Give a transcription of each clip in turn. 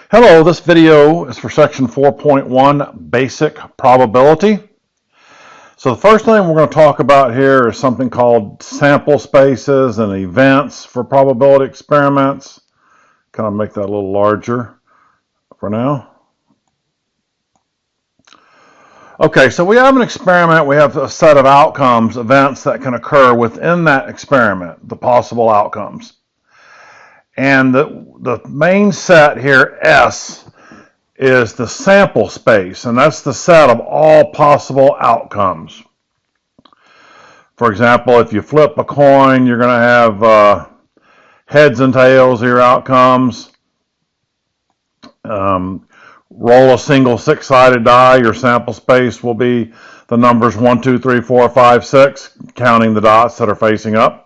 Hello, this video is for section 4.1, basic probability. So the first thing we're going to talk about here is something called sample spaces and events for probability experiments. Kind of make that a little larger for now. Okay, so we have an experiment. We have a set of outcomes, events that can occur within that experiment, the possible outcomes. And the main set here, S, is the sample space, and that's the set of all possible outcomes. For example, if you flip a coin, you're going to have heads and tails of your outcomes. Roll a single six-sided die, your sample space will be the numbers 1, 2, 3, 4, 5, 6, counting the dots that are facing up.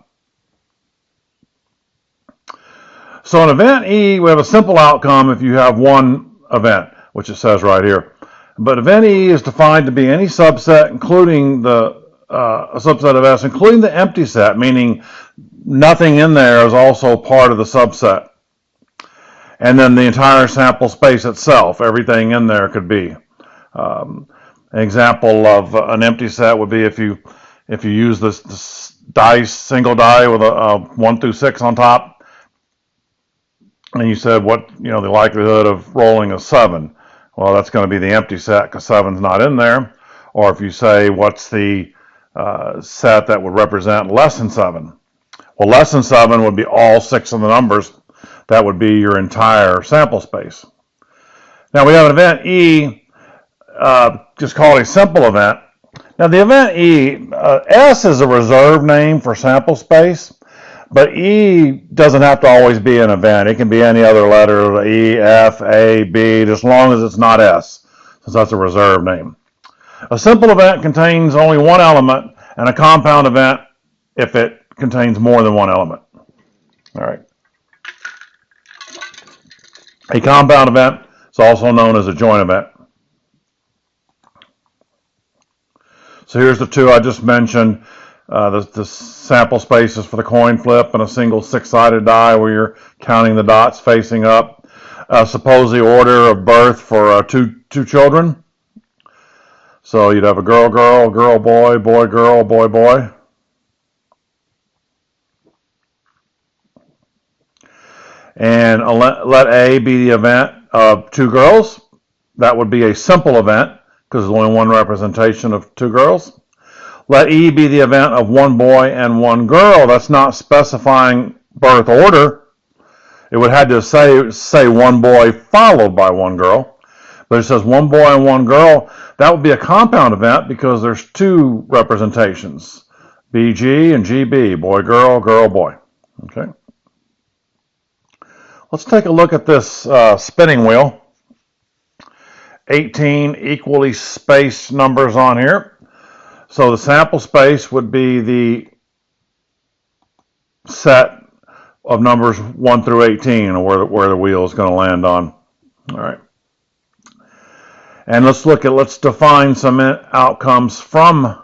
So in event E, we have a simple outcome if you have one event, which it says right here. But event E is defined to be any subset, including a subset of S, including the empty set, meaning nothing in there is also part of the subset. And then the entire sample space itself, everything in there could be. An example of an empty set would be if you use this dice, single die with a 1 through 6 on top, and you said the likelihood of rolling a 7. Well, that's going to be the empty set because 7's not in there. Or if you say what's the set that would represent less than 7? Well, less than 7 would be all 6 of the numbers. That would be your entire sample space. Now we have an event E, just called a simple event. Now the event E, S is a reserved name for sample space. But E doesn't have to always be an event. It can be any other letter, E, F, A, B, as long as it's not S, since that's a reserved name. A simple event contains only one element, and a compound event if it contains more than one element. All right. A compound event is also known as a joint event. So here's the two I just mentioned. The sample spaces for the coin flip and a single six-sided die where you're counting the dots facing up. Suppose the order of birth for two children. So you'd have a girl, girl, girl, boy, boy, girl, boy, boy. And let A be the event of two girls. That would be a simple event because there's only one representation of two girls. Let E be the event of one boy and one girl. That's not specifying birth order. It would have to say one boy followed by one girl. But it says one boy and one girl. That would be a compound event because there's two representations. BG and GB, boy, girl, girl, boy. Okay. Let's take a look at this spinning wheel. 18 equally spaced numbers on here. So the sample space would be the set of numbers 1 through 18, or where the wheel is going to land on. All right. And let's define some outcomes from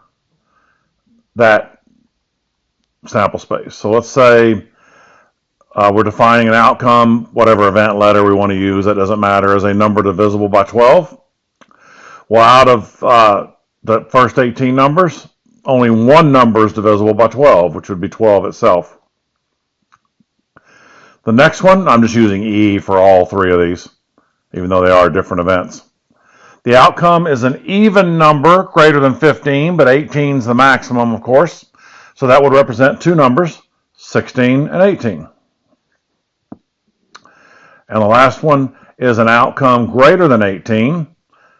that sample space. So let's say we're defining an outcome, whatever event letter we want to use, that doesn't matter, as a number divisible by 12. Well, out of the first 18 numbers, only one number is divisible by 12, which would be 12 itself. The next one, I'm just using E for all three of these, even though they are different events. The outcome is an even number greater than 15, but 18 is the maximum, of course. So that would represent two numbers, 16 and 18. And the last one is an outcome greater than 18.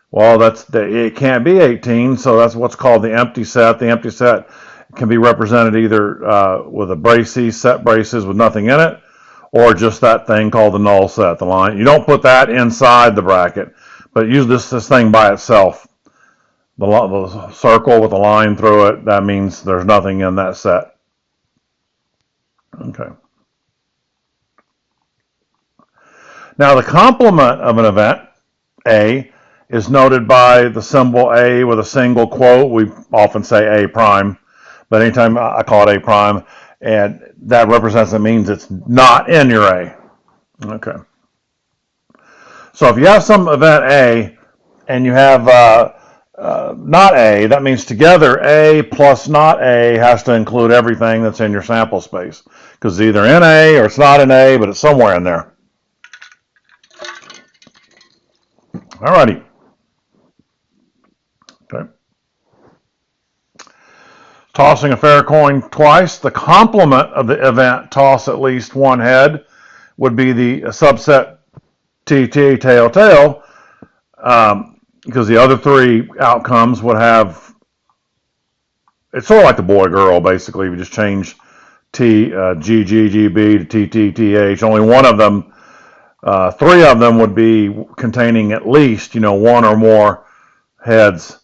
Well, it can't be 18, so that's what's called the empty set. The empty set can be represented either with a braces, set braces with nothing in it, or just that thing called the null set, the line. You don't put that inside the bracket, but use this thing by itself. The circle with a line through it, that means there's nothing in that set. Okay. Now the complement of an event, A, is noted by the symbol A with a single quote. We often say A prime, but anytime I call it A prime, and that represents, it means it's not in your A. Okay. So if you have some event A and you have not A, that means together A plus not A has to include everything that's in your sample space, because it's either in A or it's not in A, but it's somewhere in there. Alrighty. Okay. Tossing a fair coin twice. The complement of the event toss at least one head would be the subset TT tail tail, because the other three outcomes would have, it's sort of like the boy girl basically. We just change T G G G B to T T T H. Only one of them, three of them would be containing at least one or more heads,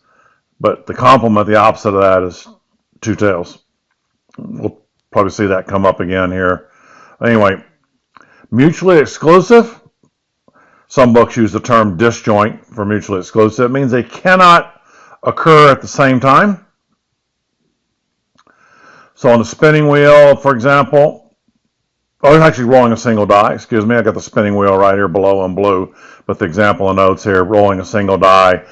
but the complement, the opposite of that, is two tails. We'll probably see that come up again here. Anyway, mutually exclusive. Some books use the term disjoint for mutually exclusive. It means they cannot occur at the same time. So on the spinning wheel, for example, it's actually rolling a single die. Excuse me, I got the spinning wheel right here below in blue, but the example of notes here, rolling a single die,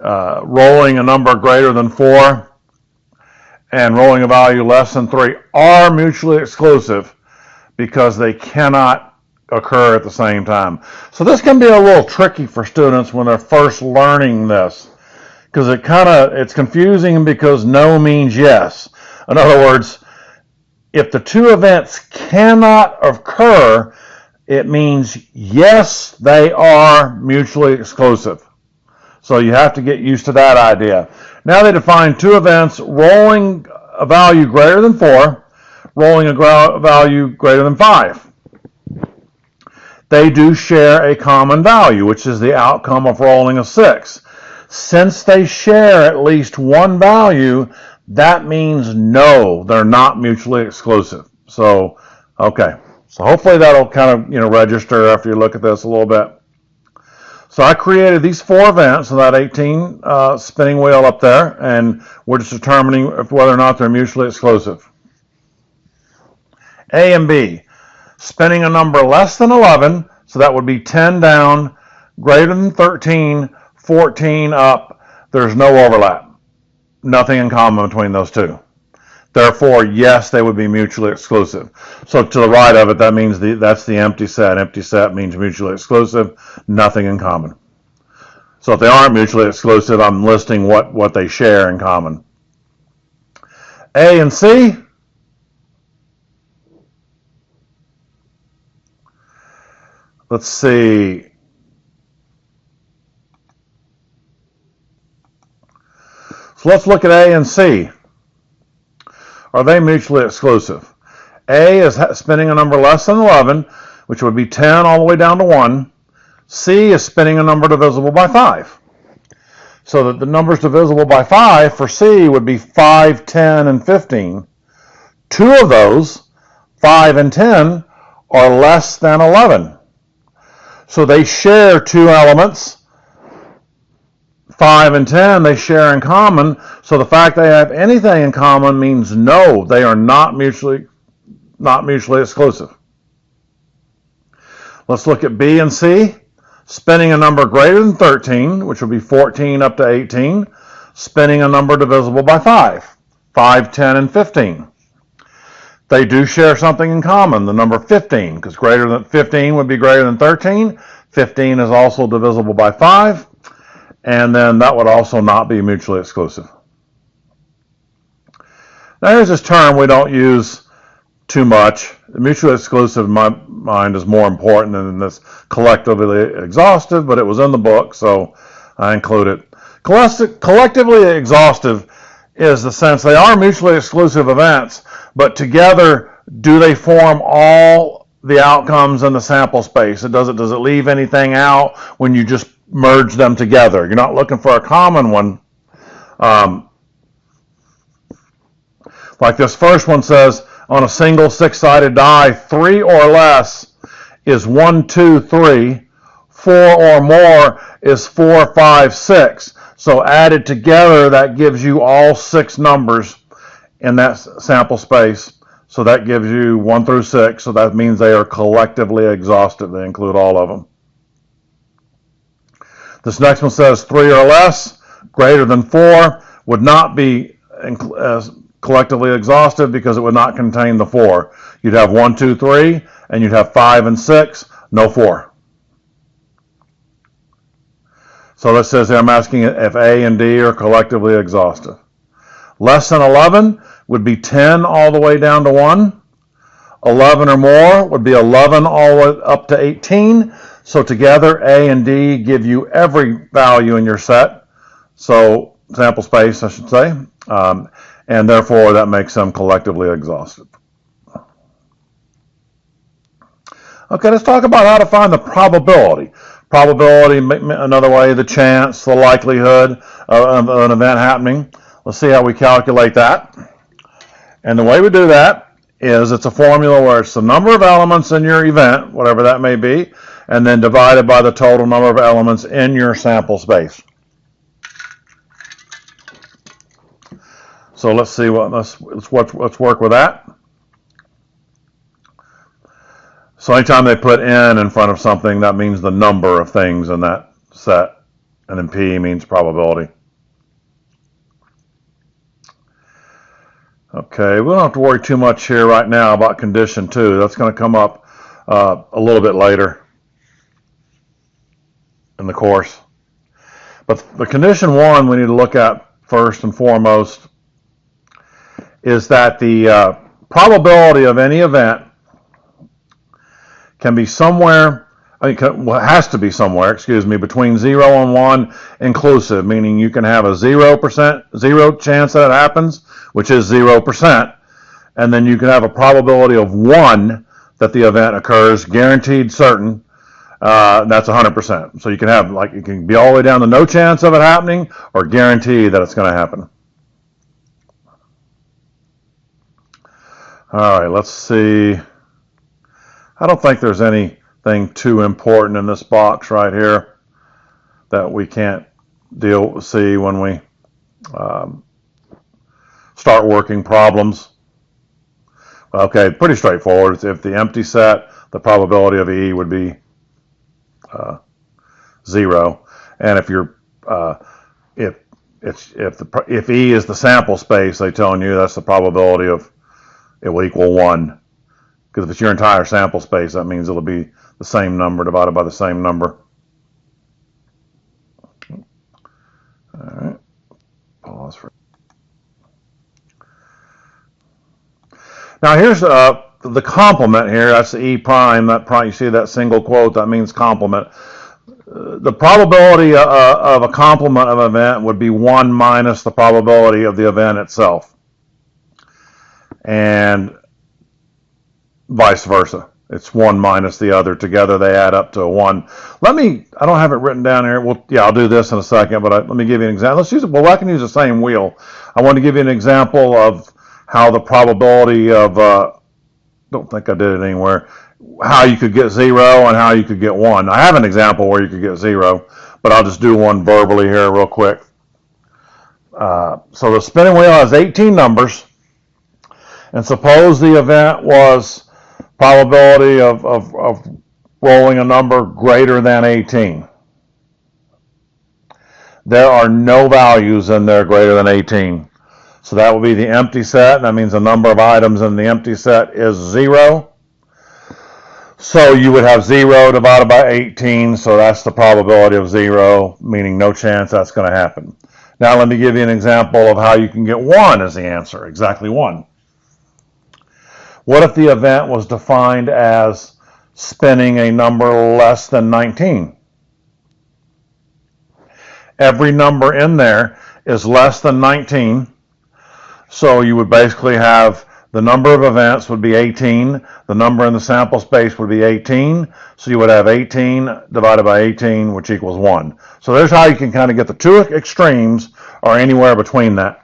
rolling a number greater than 4 and rolling a value less than 3 are mutually exclusive because they cannot occur at the same time. So this can be a little tricky for students when they're first learning this, because it's confusing because no means yes. In other words, if the two events cannot occur, it means yes, they are mutually exclusive. So you have to get used to that idea. Now they define two events: rolling a value greater than 4, rolling a value greater than 5. They do share a common value, which is the outcome of rolling a 6. Since they share at least one value, that means no, they're not mutually exclusive. So, okay. So hopefully that'll kind of, register after you look at this a little bit. So I created these 4 events on that 18 spinning wheel up there, and we're just determining whether or not they're mutually exclusive. A and B. Spinning a number less than 11, so that would be 10 down, greater than 13, 14 up. There's no overlap. Nothing in common between those two. Therefore, yes, they would be mutually exclusive. So to the right of it, that means that's the empty set. Empty set means mutually exclusive, nothing in common. So if they aren't mutually exclusive, I'm listing what they share in common. A and C. Let's see. So let's look at A and C. Are they mutually exclusive? A is spinning a number less than 11, which would be 10 all the way down to 1. C is spinning a number divisible by 5. So that the numbers divisible by 5 for C would be 5, 10, and 15. 2 of those, 5 and 10, are less than 11. So they share 2 elements. 5 and 10 they share in common. So the fact they have anything in common means no, they are not mutually exclusive. Let's look at B and C. Spinning a number greater than 13, which would be 14 up to 18. Spinning a number divisible by 5. 5, 10, and 15. They do share something in common, the number 15, because greater than 15 would be greater than 13. 15 is also divisible by 5, and then that would also not be mutually exclusive. Now here's this term we don't use too much. Mutually exclusive, in my mind, is more important than this collectively exhaustive, but it was in the book, so I include it. Collectively exhaustive is the sense they are mutually exclusive events, but together, do they form all the outcomes in the sample space? Does it leave anything out when you just merge them together? You're not looking for a common one. Like this first one says, on a single 6-sided die, 3 or less is 1, 2, 3. 4 or more is 4, 5, 6. So added together, that gives you all 6 numbers in that sample space. So that gives you 1 through 6. So that means they are collectively exhaustive. They include all of them. This next one says 3 or less, greater than 4, would not be collectively exhaustive because it would not contain the 4. You'd have 1, 2, 3, and you'd have 5 and 6, no 4. So that says here I'm asking if A and D are collectively exhaustive. Less than 11 would be 10 all the way down to 1. 11 or more would be 11 all the way up to 18. So together, A and D give you every value in your set. So sample space, I should say. And therefore, that makes them collectively exhaustive. Okay, let's talk about how to find the probability. Probability, another way, the chance, the likelihood of an event happening. Let's see how we calculate that. And the way we do that is it's a formula where it's the number of elements in your event, whatever that may be, and then divided by the total number of elements in your sample space. So let's see let's work with that. So anytime they put n in front of something, that means the number of things in that set, and then p means probability. Okay, we don't have to worry too much here right now about condition 2. That's going to come up a little bit later in the course. But the condition 1 we need to look at first and foremost is that the probability of any event can be somewhere, has to be somewhere, between 0 and 1 inclusive, meaning you can have a 0% chance that it happens, which is 0%, and then you can have a probability of 1 that the event occurs, guaranteed certain, that's 100%. So you can have, it can be all the way down to no chance of it happening, or guaranteed that it's going to happen. All right, let's see. I don't think there's anything too important in this box right here that we can't see when we start working problems. Okay, pretty straightforward. If the empty set, the probability of E would be 0, and if you're if E is the sample space, they're telling you that's the probability of it will equal 1. Because if it's your entire sample space, that means it'll be the same number divided by the same number. All right. Pause for. Now here's the complement here. That's the E prime. That prime, you see that single quote, that means complement. The probability of a complement of an event would be 1 minus the probability of the event itself. And vice versa. It's 1 minus the other. Together they add up to a 1. I don't have it written down here. Well, yeah, I'll do this in a second, but let me give you an example. Let's use it. Well, I can use the same wheel. I want to give you an example of how the probability of, don't think I did it anywhere, how you could get 0 and how you could get 1. I have an example where you could get 0, but I'll just do one verbally here real quick. So the spinning wheel has 18 numbers, and suppose the event was probability of rolling a number greater than 18. There are no values in there greater than 18. So that will be the empty set. That means the number of items in the empty set is 0. So you would have 0 divided by 18. So that's the probability of 0, meaning no chance that's going to happen. Now let me give you an example of how you can get 1 as the answer, exactly 1. What if the event was defined as spinning a number less than 19? Every number in there is less than 19. So you would basically have the number of events would be 18. The number in the sample space would be 18. So you would have 18 divided by 18, which equals 1. So there's how you can kind of get the two extremes or anywhere between that.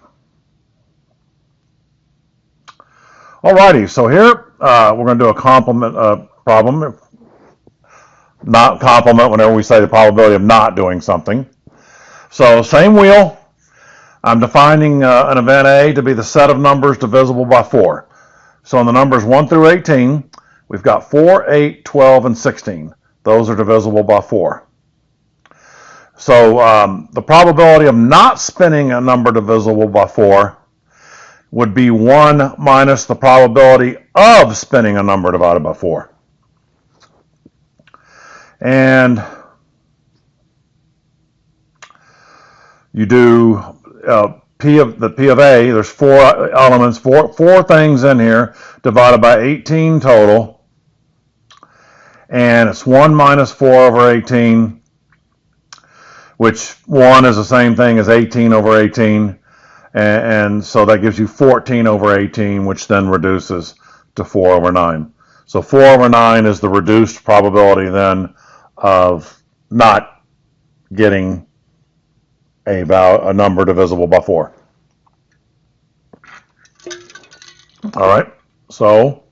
Alrighty, so here we're going to do a complement problem. Not complement whenever we say the probability of not doing something. So same wheel. I'm defining an event A to be the set of numbers divisible by 4. So in the numbers 1 through 18, we've got 4, 8, 12, and 16. Those are divisible by 4. So the probability of not spinning a number divisible by 4 would be 1 minus the probability of spinning a number divided by 4. And you do P of A, there's 4 elements, four things in here, divided by 18 total. And it's 1 minus 4 over 18, which 1 is the same thing as 18 over 18. And so that gives you 14 over 18, which then reduces to 4 over 9. So 4 over 9 is the reduced probability then of not getting a number divisible by 4. All right, so,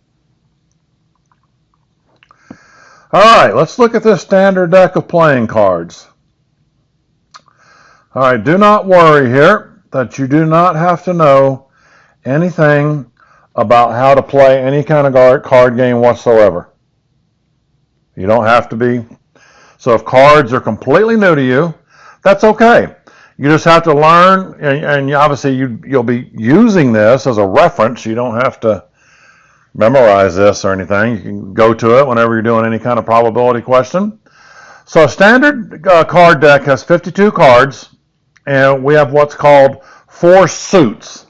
all right, let's look at this standard deck of playing cards. All right, do not worry here that you do not have to know anything about how to play any kind of card game whatsoever. You don't have to be. So if cards are completely new to you, that's okay. You just have to learn, and obviously you'll be using this as a reference. You don't have to memorize this or anything. You can go to it whenever you're doing any kind of probability question. So a standard card deck has 52 cards, and we have what's called 4 suits.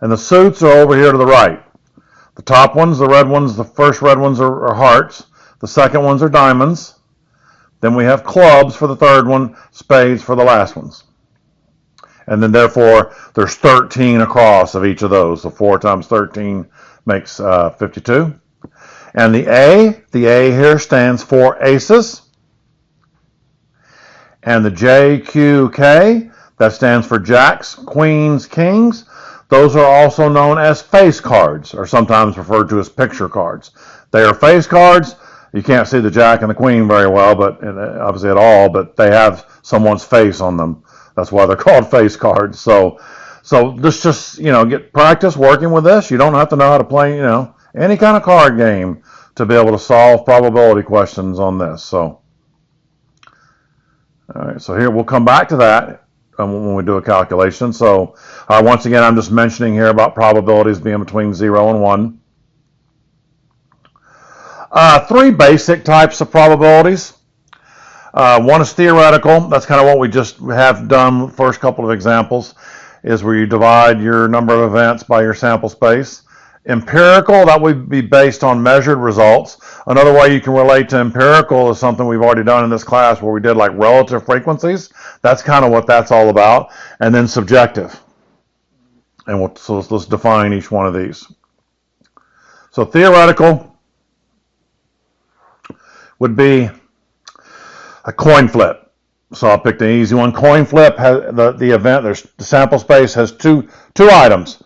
And the suits are over here to the right. The top ones, the red ones, the first red ones are hearts. The second ones are diamonds. Then we have clubs for the third one, spades for the last ones. And then therefore, there's 13 across of each of those. So 4 times 13 makes 52. And the A here stands for aces. And the JQK, that stands for jacks, queens, kings. Those are also known as face cards, or sometimes referred to as picture cards. They are face cards. You can't see the jack and the queen very well, but obviously at all, but they have someone's face on them. That's why they're called face cards. So this just, get practice working with this. You don't have to know how to play, any kind of card game to be able to solve probability questions on this. So, all right, so here we'll come back to that when we do a calculation. So once again, I'm just mentioning here about probabilities being between 0 and 1. 3 basic types of probabilities. One is theoretical. That's kind of what we just have done. First couple of examples is where you divide your number of events by your sample space. Empirical, that would be based on measured results. Another way you can relate to empirical is something we've already done in this class where we did like relative frequencies. That's kind of what that's all about. And then subjective. And so let's define each one of these. So theoretical would be a coin flip. So I'll pick the easy one. Coin flip has the event. The sample space has two items.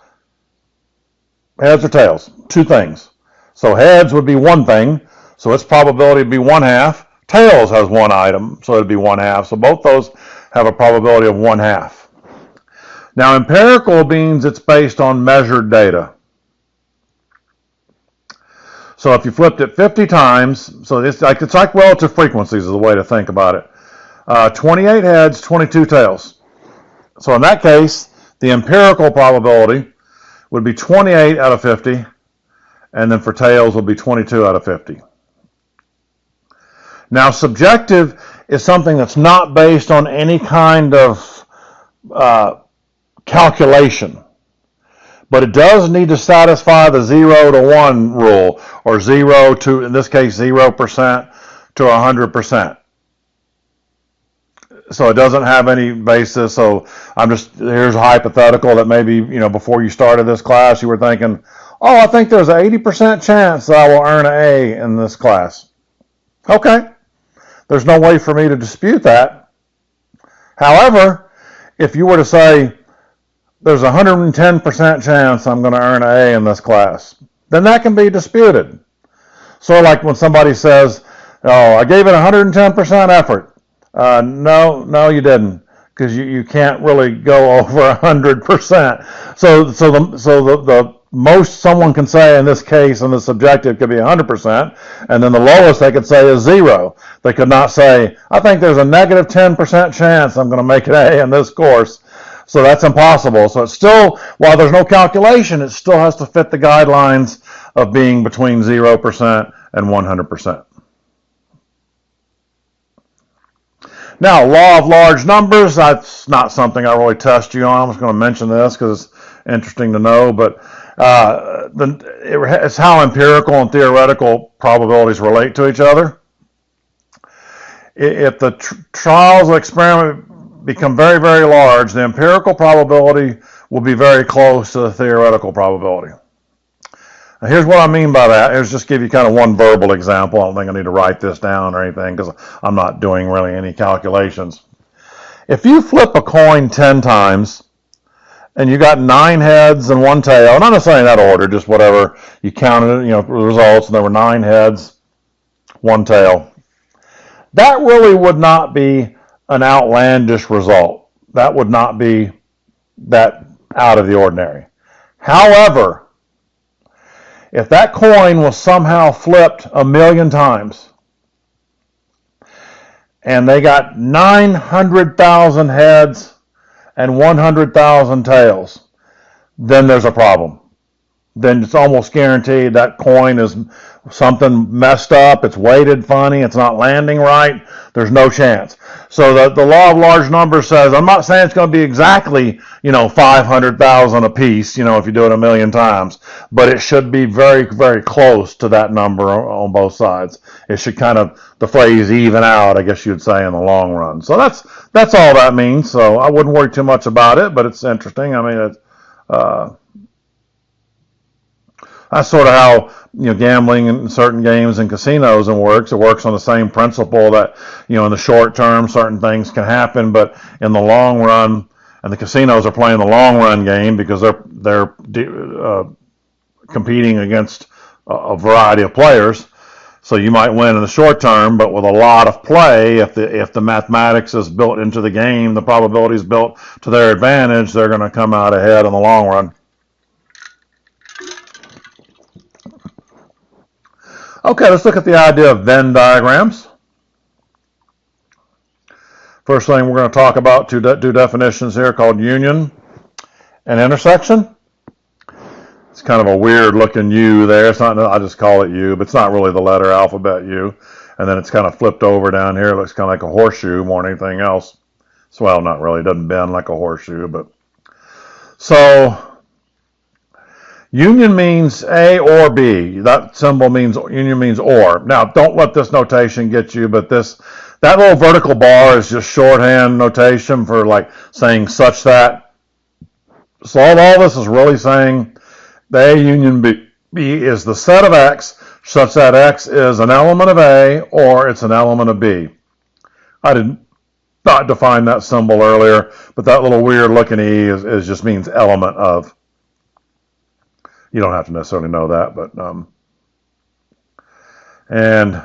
Heads or tails, 2 things. So heads would be 1 thing, so its probability would be 1/2. Tails has 1 item, so it'd be 1/2. So both those have a probability of 1/2. Now empirical means it's based on measured data. So if you flipped it 50 times, so it's like relative frequencies is the way to think about it. 28 heads, 22 tails. So in that case, the empirical probability would be 28 out of 50, and then for tails would be 22 out of 50. Now subjective is something that's not based on any kind of calculation, but it does need to satisfy the 0 to 1 rule, or 0 to, in this case, 0% to 100%. So it doesn't have any basis. So here's a hypothetical that maybe, before you started this class, you were thinking, oh, I think there's an 80% chance that I will earn an A in this class. Okay. There's no way for me to dispute that. However, if you were to say, there's a 110% chance I'm going to earn an A in this class, then that can be disputed. So like when somebody says, oh, I gave it 110% effort. No, you didn't, because you can't really go over 100%. So the most someone can say in this case, in the subjective, could be 100%, and then the lowest they could say is 0. They could not say, I think there's a negative 10% chance I'm going to make an A in this course. So that's impossible. So it's still, while there's no calculation, it still has to fit the guidelines of being between 0% and 100%. Now, law of large numbers, that's not something I really test you on. I'm just going to mention this because it's interesting to know, but it's how empirical and theoretical probabilities relate to each other. If the trials of experiment become very, very large, the empirical probability will be very close to the theoretical probability. Now, here's what I mean by that. Here's just give you kind of one verbal example. I don't think I need to write this down or anything because I'm not doing really any calculations. If you flip a coin 10 times and you got 9 heads and 1 tail, not necessarily in that order, just whatever you counted, the results, and there were 9 heads, 1 tail. That really would not be an outlandish result. That would not be that out of the ordinary. However, if that coin was somehow flipped 1,000,000 times and they got 900,000 heads and 100,000 tails, then there's a problem. Then it's almost guaranteed that coin is something messed up, it's weighted funny, it's not landing right, there's no chance. So the law of large numbers says, I'm not saying it's going to be exactly, 500,000 a piece, if you do it 1,000,000 times, but it should be very, very close to that number on both sides. It should kind of, the phrase even out, I guess you'd say, in the long run. So that's all that means. So I wouldn't worry too much about it, but it's interesting. I mean, that's sort of how gambling in certain games and casinos and works. It works on the same principle that in the short term certain things can happen, but in the long run, and the casinos are playing the long run game because they're competing against a variety of players. So you might win in the short term, but with a lot of play, if the mathematics is built into the game, the probability is built to their advantage, they're going to come out ahead in the long run. Okay, let's look at the idea of Venn diagrams. First thing we're going to talk about, two definitions here called union and intersection. It's kind of a weird looking U there. It's not, I just call it U, but it's not really the letter alphabet U. And then it's kind of flipped over down here. It looks kind of like a horseshoe more than anything else. So, well, not really. It doesn't bend like a horseshoe, but so union means A or B. That symbol means union means or. Now, don't let this notation get you, but that little vertical bar is just shorthand notation for like saying such that. So all this is really saying the A union B is the set of X such that X is an element of A or it's an element of B. I did not define that symbol earlier, but that little weird looking E is just means element of. You don't have to necessarily know that, but and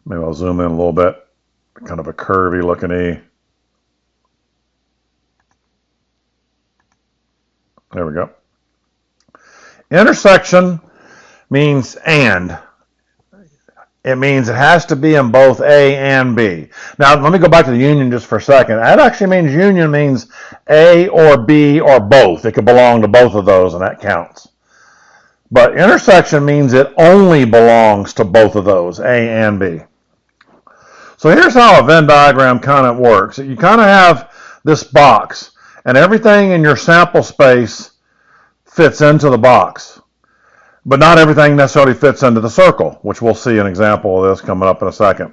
maybe I'll zoom in a little bit. Kind of a curvy looking E. There we go. Intersection means and. It means it has to be in both A and B. Now, let me go back to the union just for a second. That actually means union means A or B or both. It could belong to both of those, and that counts. But intersection means it only belongs to both of those, A and B. So here's how a Venn diagram kind of works. You kind of have this box, and everything in your sample space fits into the box. But not everything necessarily fits into the circle, which we'll see an example of this coming up in a second.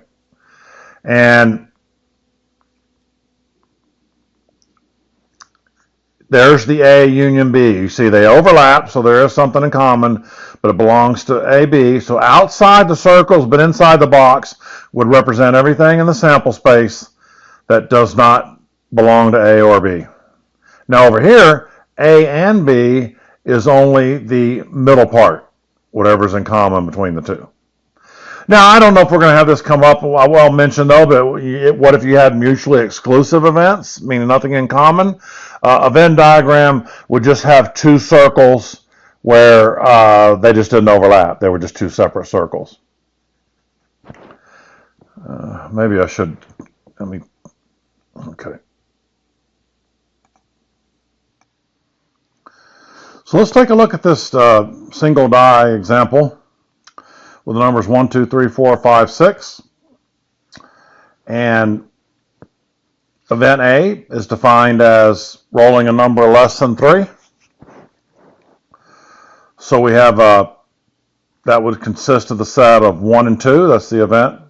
And there's the A union B. You see they overlap, so there is something in common, but it belongs to AB. So outside the circles, but inside the box, would represent everything in the sample space that does not belong to A or B. Now over here, A and B is only the middle part, whatever's in common between the two. Now, I don't know if we're going to have this come up. I will mention, though, but what if you had mutually exclusive events, meaning nothing in common? A Venn diagram would just have two circles where they just didn't overlap. They were just two separate circles. Maybe I should, okay. So let's take a look at this single die example with the numbers 1, 2, 3, 4, 5, 6. And event A is defined as rolling a number less than 3. So we have that would consist of the set of 1 and 2. That's the event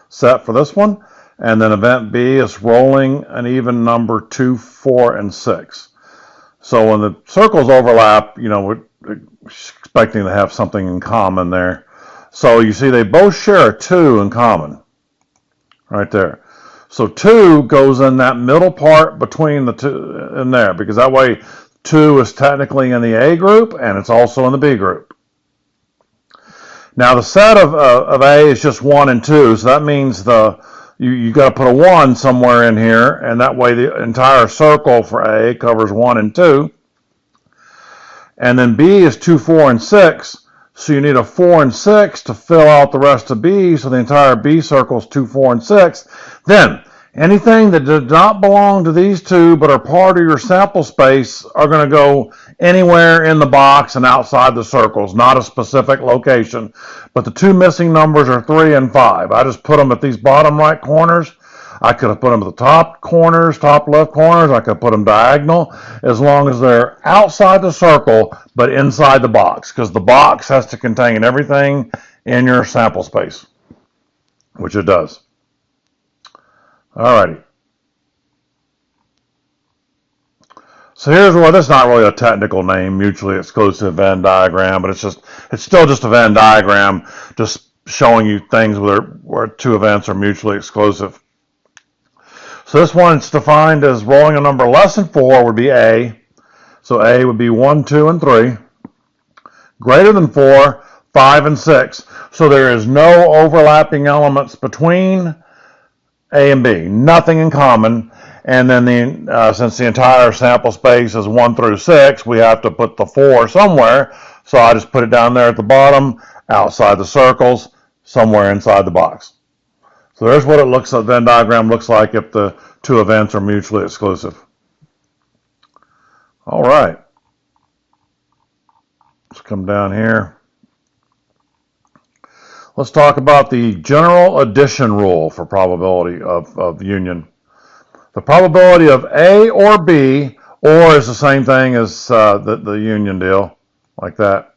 set for this one. And then event B is rolling an even number 2, 4, and 6. So when the circles overlap, we're expecting to have something in common there. So you see they both share a 2 in common, right there. So 2 goes in that middle part between the two in there, because that way 2 is technically in the A group and it's also in the B group. Now the set of A is just 1 and 2, so that means you got to put a 1 somewhere in here, and that way the entire circle for A covers 1 and 2. And then B is 2, 4, and 6. So you need a 4 and 6 to fill out the rest of B, so the entire B circle is 2, 4, and 6. Then, anything that does not belong to these two but are part of your sample space are going to go anywhere in the box and outside the circles, not a specific location. But the two missing numbers are 3 and 5. I just put them at these bottom right corners. I could have put them at the top corners, top left corners. I could put them diagonal, as long as they're outside the circle but inside the box, because the box has to contain everything in your sample space, which it does. Alrighty. So here's where this is not really a technical name, mutually exclusive Venn diagram, but it's still just a Venn diagram, just showing you things where two events are mutually exclusive. So this one's defined as rolling a number less than 4 would be A. So A would be 1, 2, and 3. Greater than 4, 5, and 6. So there is no overlapping elements between A and B. Nothing in common. And then since the entire sample space is 1 through 6, we have to put the 4 somewhere. So I just put it down there at the bottom, outside the circles, somewhere inside the box. So there's what it looks like. The Venn diagram looks like if the two events are mutually exclusive. All right. Let's come down here. Let's talk about the general addition rule for probability of union. The probability of A or B, or is the same thing as the union deal, like that.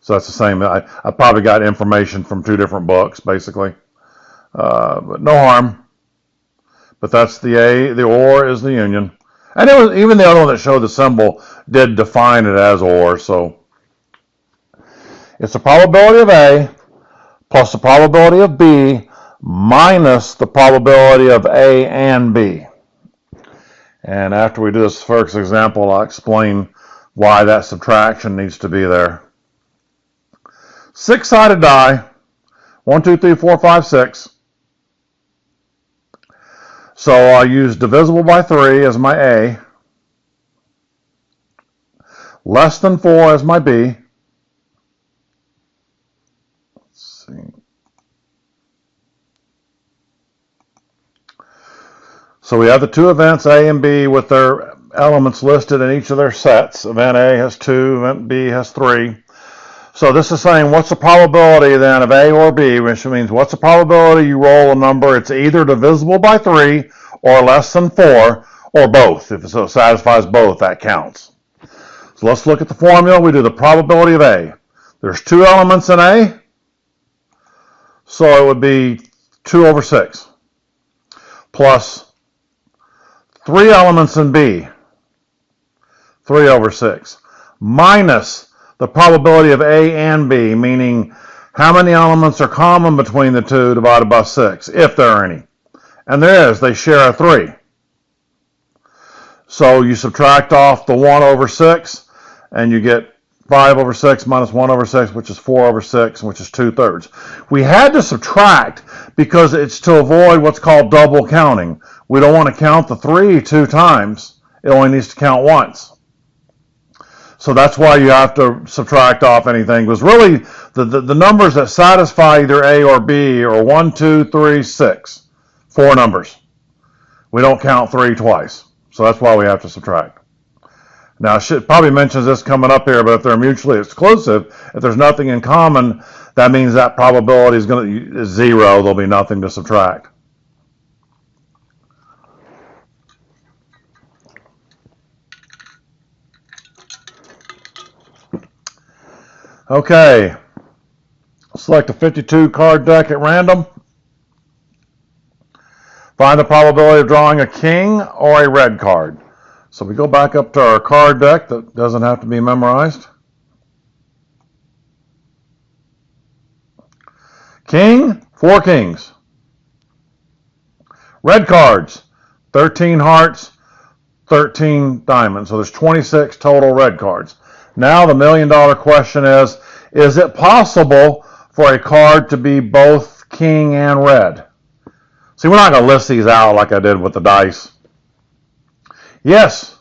So that's the same. I probably got information from two different books, basically. But no harm. But that's the A, the or is the union. And it was, even the other one that showed the symbol did define it as or. So it's the probability of A plus the probability of B minus the probability of A and B. And after we do this first example, I'll explain why that subtraction needs to be there. 6-sided die, 1, 2, 3, 4, 5, 6. So I'll use divisible by 3 as my A, less than 4 as my B. Let's see. So we have the two events A and B with their elements listed in each of their sets. Event A has 2, event B has 3. So this is saying what's the probability then of A or B, which means what's the probability you roll a number, it's either divisible by 3 or less than 4 or both. If it satisfies both, that counts. So let's look at the formula. We do the probability of A. There's 2 elements in A, so it would be 2 over 6 plus 3 elements in B, 3 over 6, minus the probability of A and B, meaning how many elements are common between the two divided by 6, if there are any. And there is, they share a 3. So you subtract off the 1 over 6, and you get 5 over 6 minus 1 over 6, which is 4 over 6, which is 2/3. We had to subtract because it's to avoid what's called double counting. We don't want to count the 3 2 times. It only needs to count once. So that's why you have to subtract off anything. Because really, the numbers that satisfy either A or B are 1, 2, 3, 6. 4 numbers. We don't count 3 twice. So that's why we have to subtract. Now, I should probably mention this coming up here, but if they're mutually exclusive, if there's nothing in common, that means that probability is 0. There'll be nothing to subtract. Okay, select a 52 card deck at random. Find the probability of drawing a king or a red card. So we go back up to our card deck that doesn't have to be memorized. King, 4 kings. Red cards, 13 hearts, 13 diamonds. So there's 26 total red cards. Now the $1 million question is it possible for a card to be both king and red? See, we're not going to list these out like I did with the dice. Yes,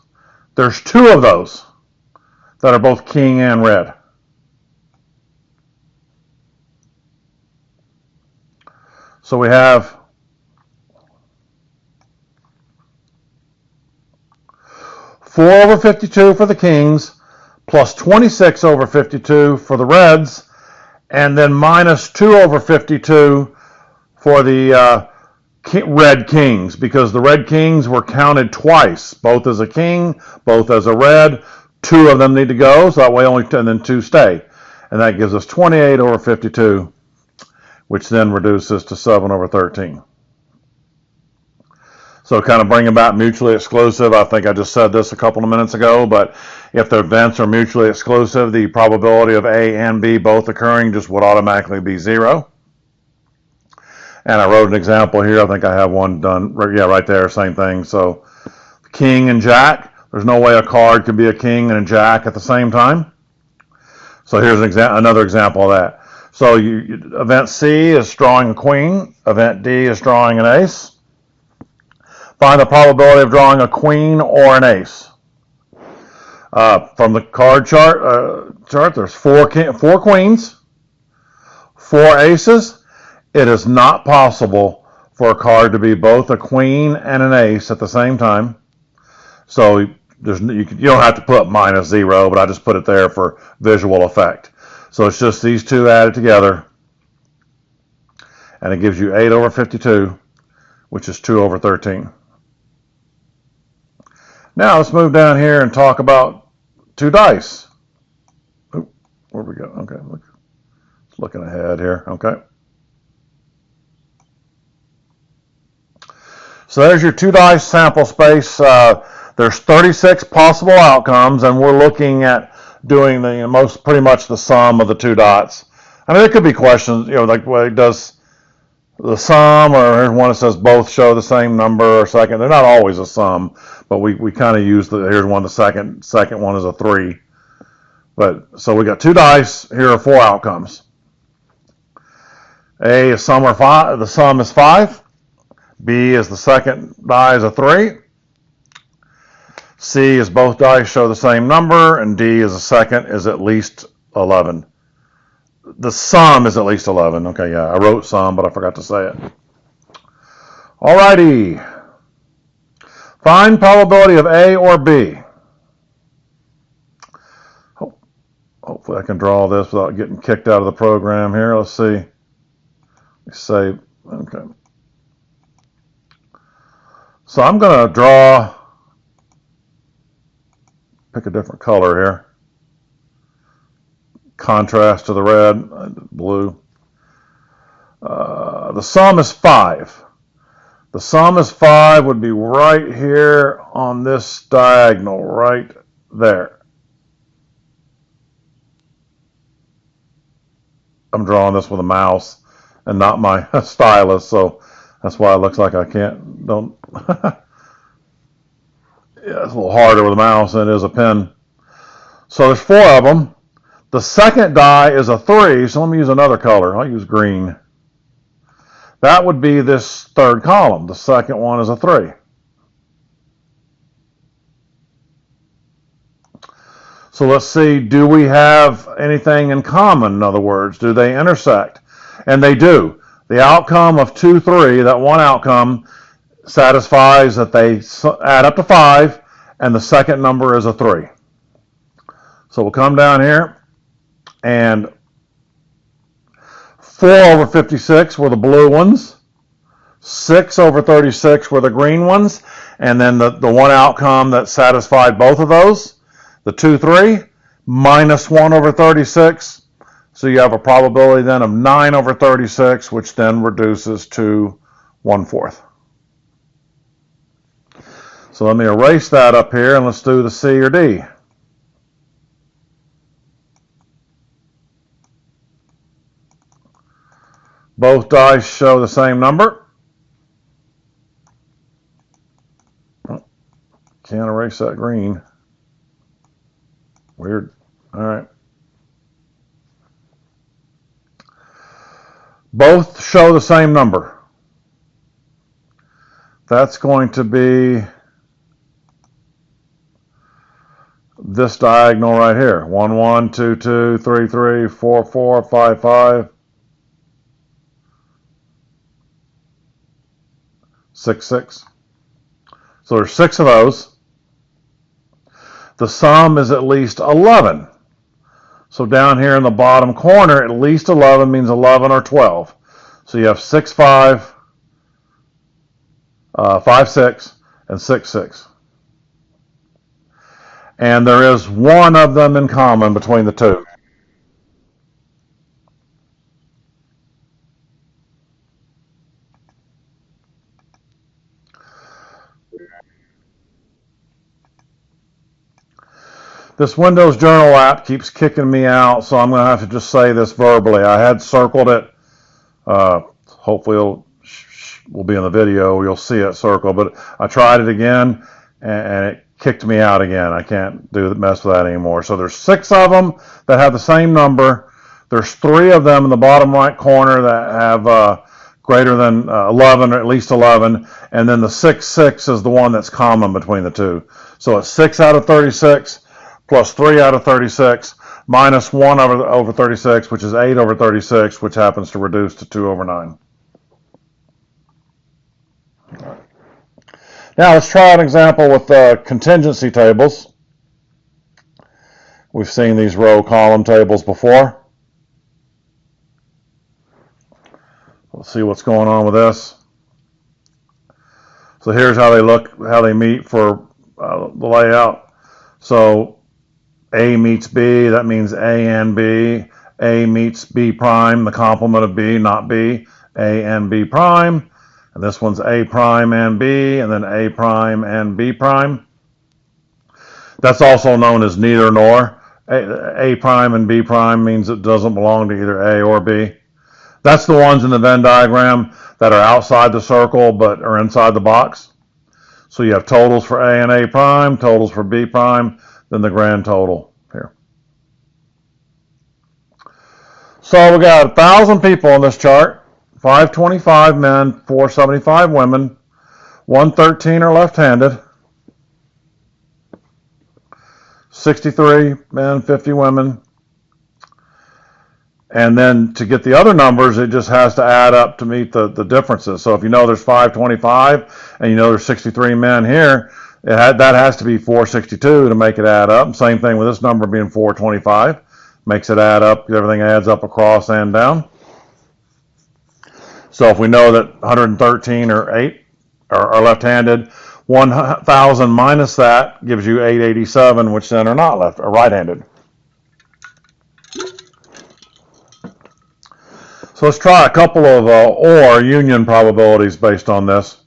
there's 2 of those that are both king and red. So we have 4 over 52 for the kings, plus 26 over 52 for the reds, and then minus 2 over 52 for the red kings, because the red kings were counted twice, both as a king, both as a red. 2 of them need to go, so that way only, and then 2 stay. And that gives us 28 over 52, which then reduces to 7 over 13. So kind of bringing back mutually exclusive, I think I just said this a couple of minutes ago, but if the events are mutually exclusive, the probability of A and B both occurring just would automatically be 0. And I wrote an example here. I think I have one done. Yeah, right there, same thing. So king and jack, there's no way a card could be a king and a jack at the same time. So here's another example of that. So event C is drawing a queen. Event D is drawing an ace. Find the probability of drawing a queen or an ace. From the card chart, there's 4 queens, 4 aces. It is not possible for a card to be both a queen and an ace at the same time. So you don't have to put minus 0, but I just put it there for visual effect. So it's just these 2 added together, and it gives you 8 over 52, which is 2 over 13. Now let's move down here and talk about 2 dice. Oh, where'd we go? Okay, looking ahead here. Okay. So there's your 2 dice sample space. There's 36 possible outcomes, and we're looking at doing pretty much the sum of the 2 dots. I mean, there could be questions, like does the sum, or here's one that says both show the same number or second. They're not always a sum, but we kind of use here's one, the second one is a 3. But so we got 2 dice. Here are 4 outcomes. A is the sum is 5. B is the second die is a 3. C is both dice show the same number, and D is the second is at least 11. The sum is at least 11. Okay, yeah, I wrote sum, but I forgot to say it. Alrighty. Find probability of A or B. Hopefully I can draw this without getting kicked out of the program here. Let's see. Let's save. Okay. So I'm going to pick a different color here. Contrast to the red, blue. The sum is 5. The sum is 5 would be right here on this diagonal, right there. I'm drawing this with a mouse and not my stylus, so that's why it looks like I don't. Yeah, it's a little harder with a mouse than it is a pen. So there's 4 of them. The second die is a 3, so let me use another color. I'll use green. That would be this third column. The second one is a 3. So let's see, do we have anything in common? In other words, do they intersect? And they do. The outcome of 2, 3, that one outcome, satisfies that they add up to 5, and the second number is a 3. So we'll come down here, and 4 over 56 were the blue ones, 6 over 36 were the green ones, and then the one outcome that satisfied both of those, the 2, 3, minus 1 over 36. So you have a probability then of 9 over 36, which then reduces to 1/4. So let me erase that up here, and let's do the C or D. Both dice show the same number. Can't erase that green. Weird. All right. Both show the same number. That's going to be this diagonal right here. 1, 1, 2, 2, 3, 3, 4, 4, 5, 5, 6, 6. So there's 6 of those. The sum is at least 11. So down here in the bottom corner, at least 11 means 11 or 12. So you have 6, 5, 5, 6, and 6, 6. And there is one of them in common between the two. This Windows Journal app keeps kicking me out, so I'm going to have to just say this verbally. I had circled it. Hopefully it will be in the video. You'll see it circled. But I tried it again, and it kicked me out again. I can't mess with that anymore. So there's 6 of them that have the same number. There's 3 of them in the bottom right corner that have greater than 11, or at least 11. And then the 6, 6 is the one that's common between the two. So it's 6 out of 36. Plus 3 out of 36, minus 1 over 36, which is 8 over 36, which happens to reduce to 2 over 9. Now let's try an example with contingency tables. We've seen these row column tables before. Let's see what's going on with this. So here's how they look, how they meet for the layout. So A meets B, that means A and B. A meets B prime, the complement of B, not B. A and B prime. And this one's A prime and B, and then A prime and B prime. That's also known as neither nor. A prime and B prime means it doesn't belong to either A or B. That's the ones in the Venn diagram that are outside the circle but are inside the box. So you have totals for A and A prime, totals for B prime, then the grand total here. So we got 1,000 people on this chart, 525 men, 475 women, 113 are left-handed, 63 men, 50 women. And then to get the other numbers, it just has to add up to meet the differences. So if you know there's 525 and you know there's 63 men here, that has to be 462 to make it add up. Same thing with this number being 425. Makes it add up. Everything adds up across and down. So if we know that 113 are left-handed, 1,000 minus that gives you 887, which then are not left or right-handed. So let's try a couple of OR union probabilities based on this.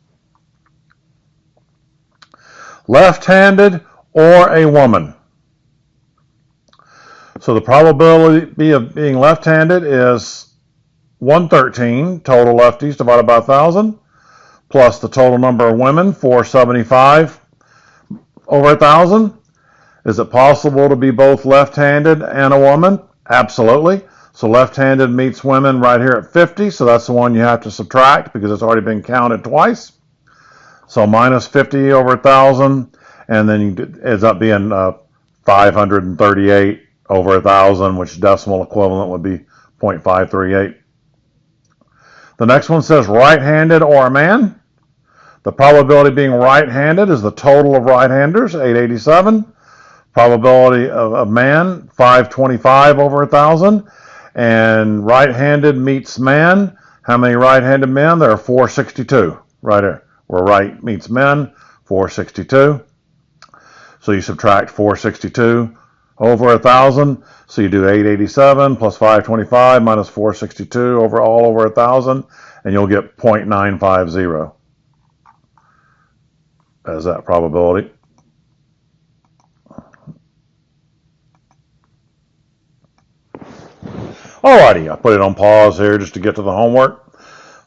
Left-handed or a woman. So the probability of being left-handed is 113, total lefties divided by 1,000, plus the total number of women, 475 over 1,000. Is it possible to be both left-handed and a woman? Absolutely. So left-handed meets women right here at 50. So that's the one you have to subtract because it's already been counted twice. So minus 50 over 1,000, and then it ends up being 538 over 1,000, which decimal equivalent would be 0.538. The next one says right-handed or a man. The probability of being right-handed is the total of right-handers, 887. Probability of man, 525 over 1,000. And right-handed meets man. How many right-handed men? There are 462 right here. Where right meets men, 462. So you subtract 462 over 1,000. So you do 887 plus 525 minus 462 all over 1,000, and you'll get 0.950 as that probability. Alrighty, I put it on pause here just to get to the homework.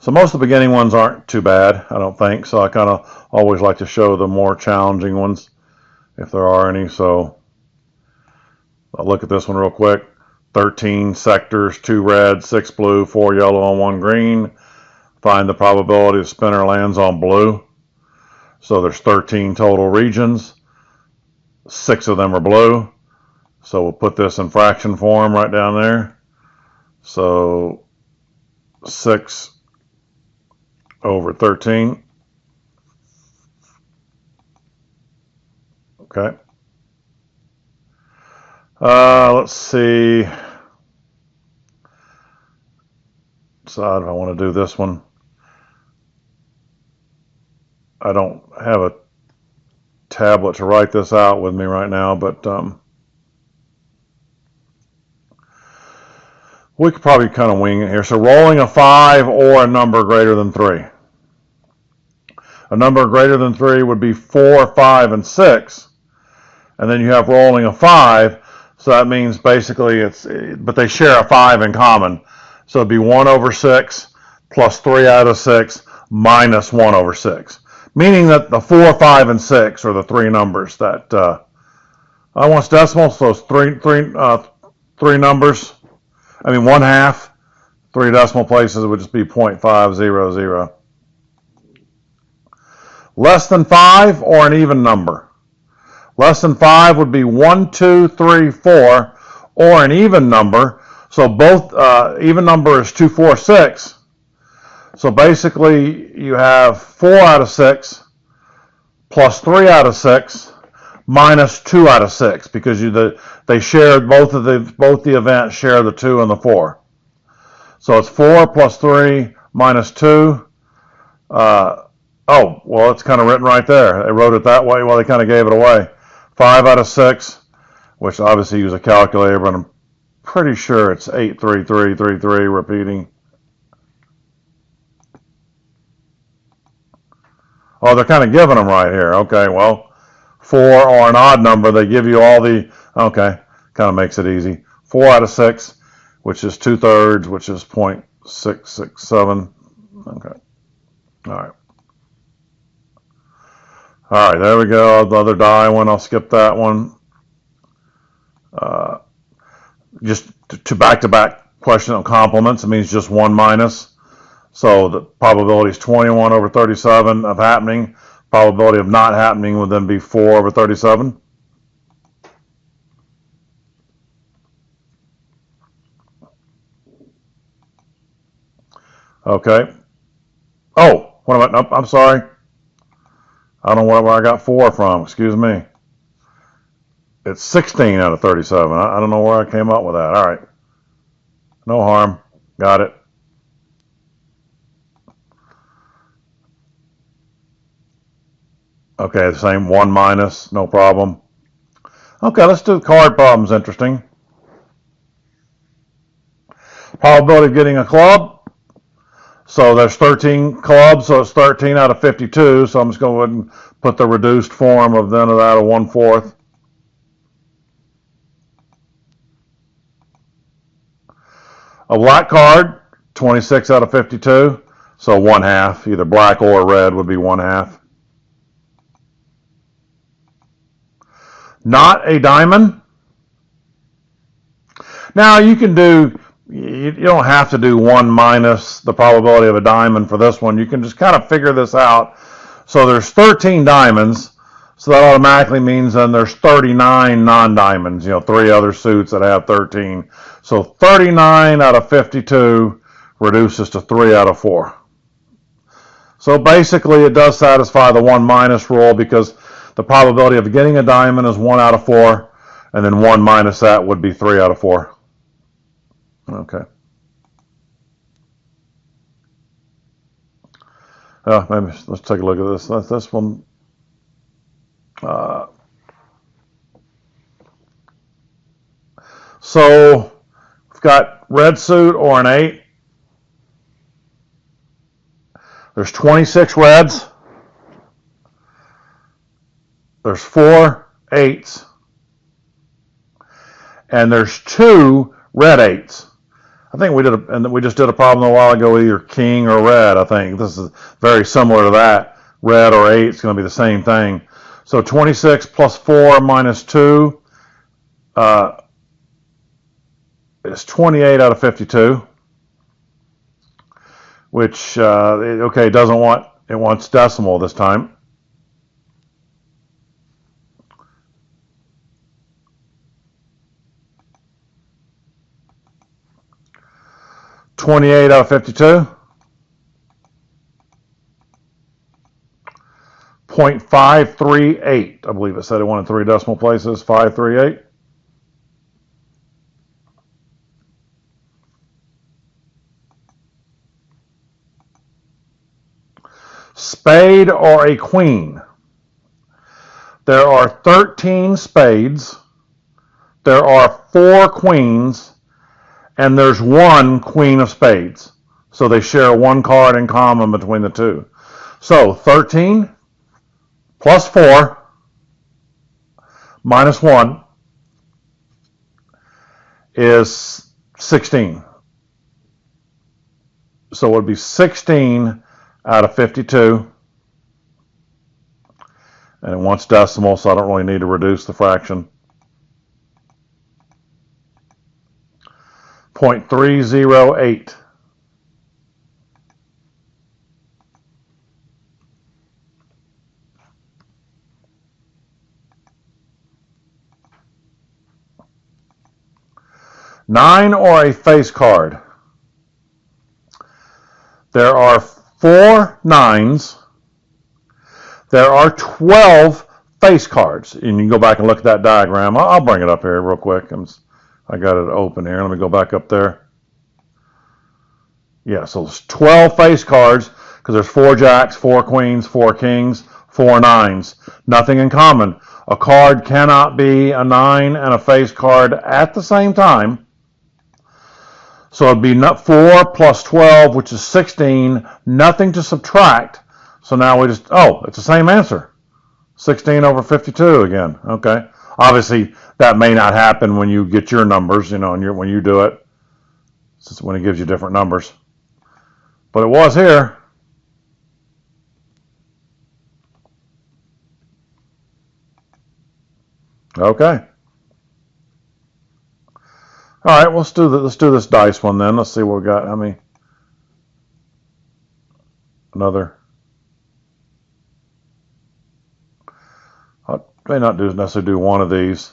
So most of the beginning ones aren't too bad, I don't think. So I kind of always like to show the more challenging ones, if there are any. So I'll look at this one real quick. 13 sectors, 2 red, 6 blue, 4 yellow, and 1 green. Find the probability the spinner lands on blue. So there's 13 total regions. 6 of them are blue. So we'll put this in fraction form right down there. So 6 over 13. Okay. Let's see. Decide if I want to do this one. I don't have a tablet to write this out with me right now, but we could probably kind of wing it here. So rolling a 5 or a number greater than 3. A number greater than 3 would be 4, 5, and 6. And then you have rolling a 5. So that means basically but they share a 5 in common. So it'd be 1 over 6 plus 3 out of 6 minus 1 over 6. Meaning that the 4, 5, and 6 are the 3 numbers that I want decimals, so it's three numbers. I mean 1/2, 3 decimal places would just be 0.500. Less than 5 or an even number. Less than 5 would be 1, 2, 3, 4, or an even number. So both even number is 2, 4, 6. So basically you have 4 out of 6 plus 3 out of 6 minus 2 out of 6 because they share both the events share the 2 and the 4. So it's 4 plus 3 minus 2. Oh, well, it's kind of written right there. They wrote it that way. Well, they kind of gave it away. 5 out of 6, which obviously use a calculator, but I'm pretty sure it's 83333 repeating. Oh, they're kind of giving them right here. Okay, well, 4 or an odd number, they give you all the, okay, kind of makes it easy. 4 out of 6, which is 2/3, which is 0.667. Okay, all right. All right, there we go. The other die one, I'll skip that one. Just to back-to-back question on complements, it means just 1 minus. So the probability is 21 over 37 of happening. Probability of not happening would then be 4 over 37. Okay. Oh, what am I? Nope, I'm sorry. I don't know where I got 4 from. Excuse me. It's 16 out of 37. I don't know where I came up with that. All right. No harm. Got it. Okay, the same 1 minus. No problem. Okay, let's do the card problems. Interesting. Probability of getting a club. So there's 13 clubs, so it's 13 out of 52. So I'm just going to go ahead and put the reduced form of that of 1/4. A black card, 26 out of 52. So 1/2, either black or red would be 1/2. Not a diamond. Now you can do, you don't have to do 1 minus the probability of a diamond for this one. You can just kind of figure this out. So there's 13 diamonds, so that automatically means then there's 39 non-diamonds, 3 other suits that have 13. So 39 out of 52 reduces to 3 out of 4. So basically it does satisfy the 1 minus rule because the probability of getting a diamond is 1 out of 4, and then 1 minus that would be 3 out of 4. Okay. Maybe let's take a look at this. This one. So we've got red suit or an 8. There's 26 reds. There's 4 8s. And there's 2 red 8s. I think we just did a problem a while ago with either king or red. I think this is very similar to that. Red or 8 is going to be the same thing. So 26 plus 4 minus 2 is 28 out of 52. Which okay, it wants decimal this time. $28 out of 52. 0.538. I believe it said it wanted 3 decimal places. 538. Spade or a queen. There are 13 spades. There are 4 queens. And there's 1 queen of spades. So they share 1 card in common between the two. So 13 plus 4 minus 1 is 16. So it would be 16 out of 52. And it wants decimal, so I don't really need to reduce the fraction. 0.308. Nine or a face card. There are 4 9s. There are 12 face cards. And you can go back and look at that diagram. I'll bring it up here real quick. I got it open here. Let me go back up there. Yeah, so it's 12 face cards because there's 4 jacks, 4 queens, 4 kings, 4 9s. Nothing in common. A card cannot be a 9 and a face card at the same time. So it'd be 4 plus 12, which is 16. Nothing to subtract. So now we just, it's the same answer. 16 over 52 again. Okay. Obviously, that may not happen when you get your numbers, and when you do it. It's when it gives you different numbers. But it was here. Okay. All right, let's do this dice one then. Let's see what we got. How many? Another. I may not necessarily do one of these.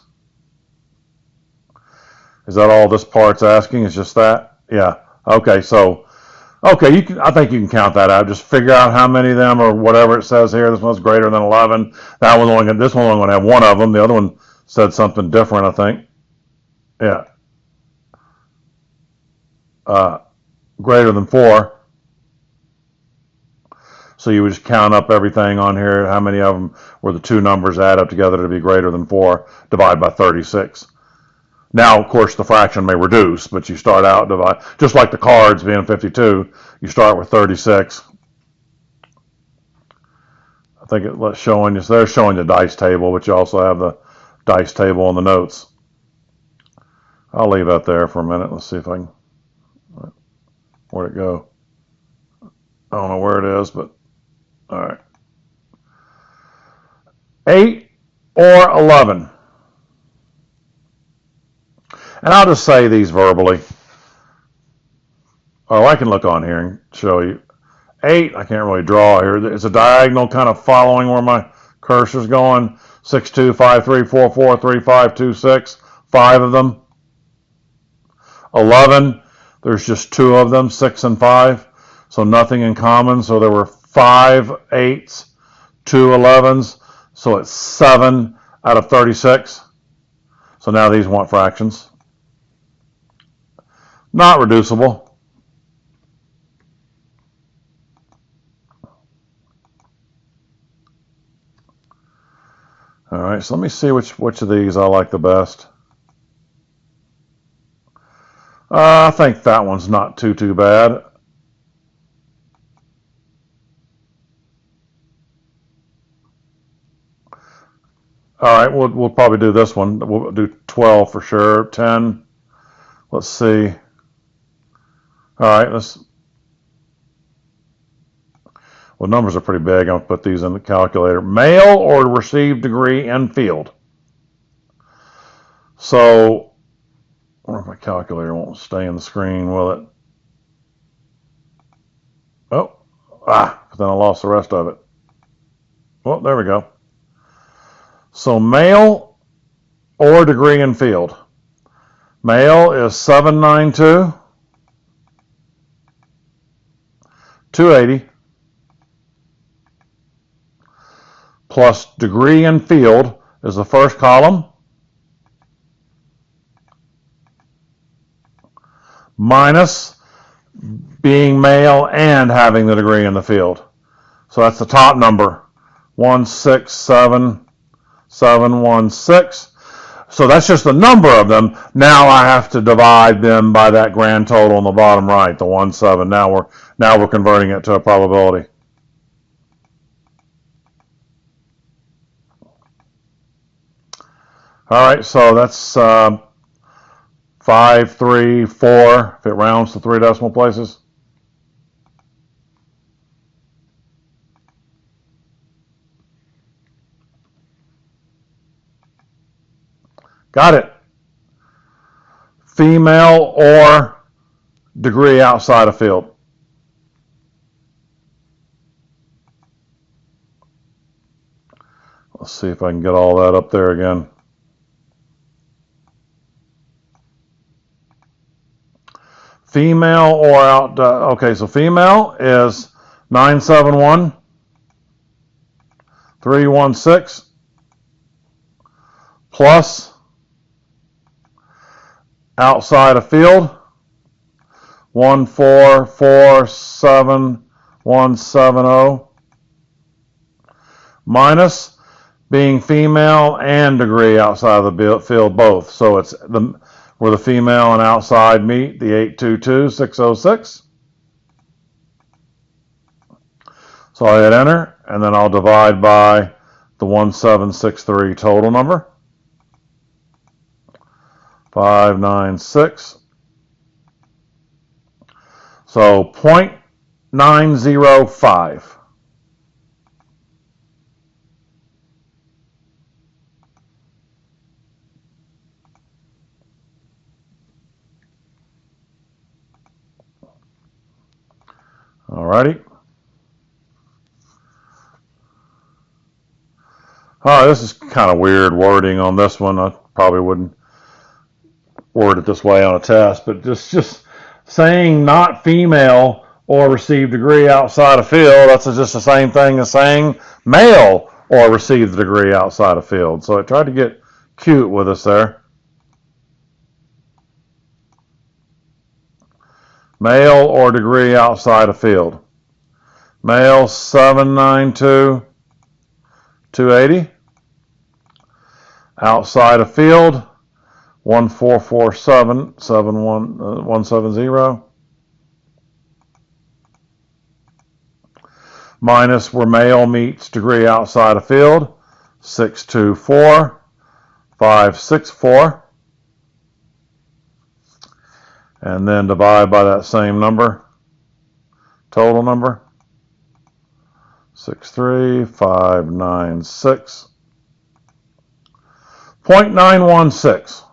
Is that all this part's asking? Is just that? Yeah. Okay. So, okay, I think you can count that out. Just figure out how many of them or whatever it says here. This one's greater than 11. This one's only going to have one of them. The other one said something different, I think. Yeah. Greater than 4. So you would just count up everything on here, how many of them where the two numbers add up together to be greater than 4, divide by 36. Now, of course, the fraction may reduce, but you start out, just like the cards being 52, you start with 36. I think they're showing the dice table, but you also have the dice table in the notes. I'll leave that there for a minute. Let's see if I can, where'd it go? I don't know where it is, but all right. 8 or 11. And I'll just say these verbally. Oh, I can look on here and show you. 8, I can't really draw here. It's a diagonal kind of following where my cursor's going. 6, 2, 5, 3, 4, 4, 3, 5, 2, 6. 5 of them. 11, there's just 2 of them, 6 and 5. So nothing in common. So there were 5 8s, 2 11s. So it's 7 out of 36. So now these want fractions. Not reducible. All right, so let me see which of these I like the best. I think that one's not too bad. All right, we'll probably do this one. We'll do 12 for sure. 10. Let's see. All right, well, numbers are pretty big. I'll put these in the calculator. Male or received degree in field. So, I wonder if my calculator won't stay in the screen, will it? Oh, but then I lost the rest of it. Well, there we go. So, male or degree in field. Male is 792, 280, plus degree in field is the first column, minus being male and having the degree in the field. So that's the top number, 167716. So that's just the number of them. Now I have to divide them by that grand total on the bottom right, the 17. Now we're converting it to a probability. All right, so that's 5, 3, 4, if it rounds to 3 decimal places. Got it. Female or degree outside of field. Let's see if I can get all that up there again. Female or out, okay, so female is 971 316 plus outside of field 1447170 minus being female and degree outside of the field both. So it's where the female and outside meet, the 822606. So I hit enter, and then I'll divide by the 1763 total number. 596. So 0.905. Alrighty. This is kind of weird wording on this one. I probably wouldn't word it this way on a test, but just saying not female or received degree outside of field, that's just the same thing as saying male or received degree outside of field. So I tried to get cute with us there. Male or degree outside of field. Male 792 280. Outside of field 1447170 minus where male meets degree outside of field 624564, and then divide by that same number, total number 63596. 0.916.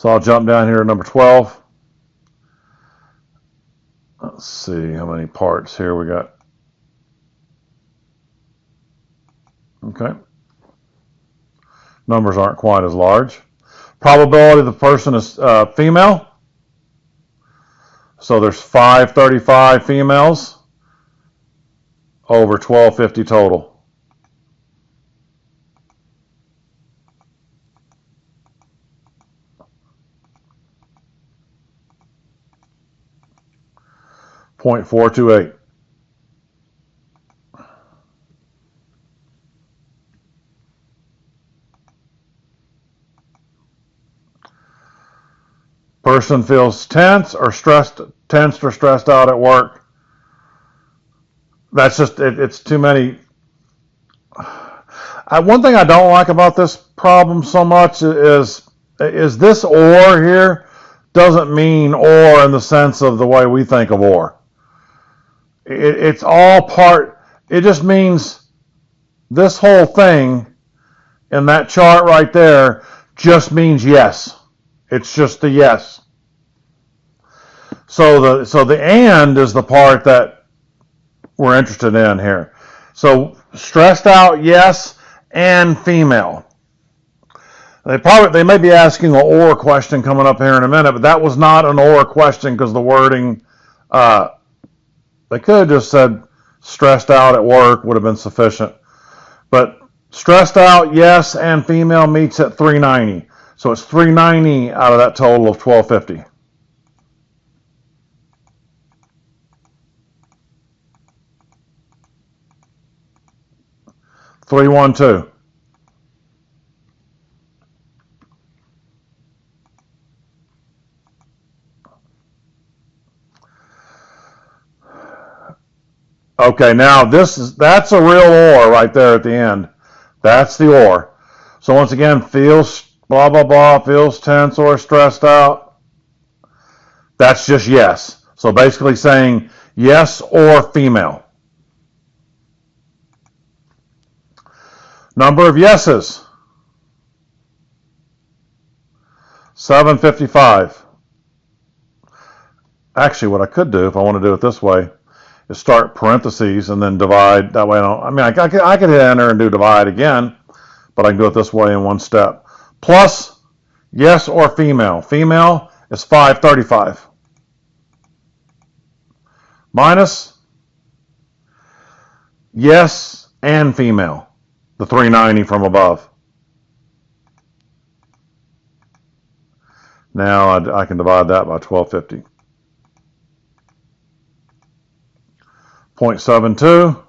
So I'll jump down here to number 12. Let's see how many parts here we got. Okay. Numbers aren't quite as large. Probability the person is female. So there's 535 females over 1250 total. .428. Person feels tensed or stressed out at work. That's just, it's too many. One thing I don't like about this problem so much is this or here doesn't mean or in the sense of the way we think of or. It's all part, it just means this whole thing in that chart right there just means yes. It's just a yes. So the and is the part that we're interested in here. So stressed out, yes, and female. They may be asking an or question coming up here in a minute, but that was not an or question because the wording, they could have just said stressed out at work would have been sufficient. But stressed out, yes, and female meets at 390. So it's 390 out of that total of 1250. .312. Okay, now that's a real or right there at the end. That's the or. So once again, feels blah blah blah, feels tense or stressed out. That's just yes. So basically saying yes or female. Number of yeses. 755. Actually, what I could do if I want to do it this way is start parentheses and then divide. That way I could hit enter and do divide again, but I can do it this way in one step. Plus yes or female. Female is 535. Minus yes and female, the 390 from above. Now I can divide that by 1250. .72,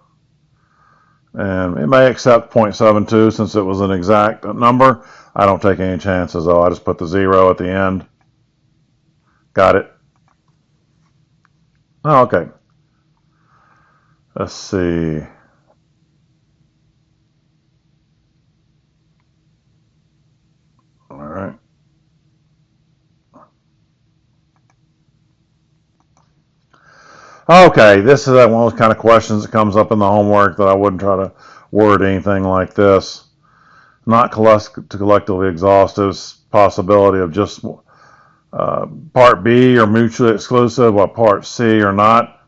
and it may accept .72 since it was an exact number. I don't take any chances though. I just put the 0 at the end. Got it. Oh, okay. Let's see. All right. Okay, this is one of those kind of questions that comes up in the homework that I wouldn't try to word anything like this. Not collectively exhaustive, possibility of just part B or mutually exclusive, what part C or not.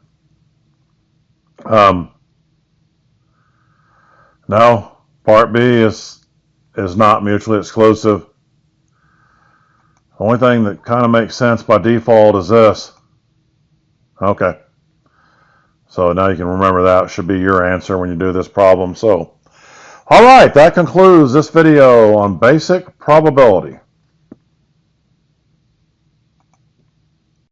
No, part B is not mutually exclusive. The only thing that kind of makes sense by default is this. Okay. So now you can remember that should be your answer when you do this problem. So, all right, that concludes this video on basic probability.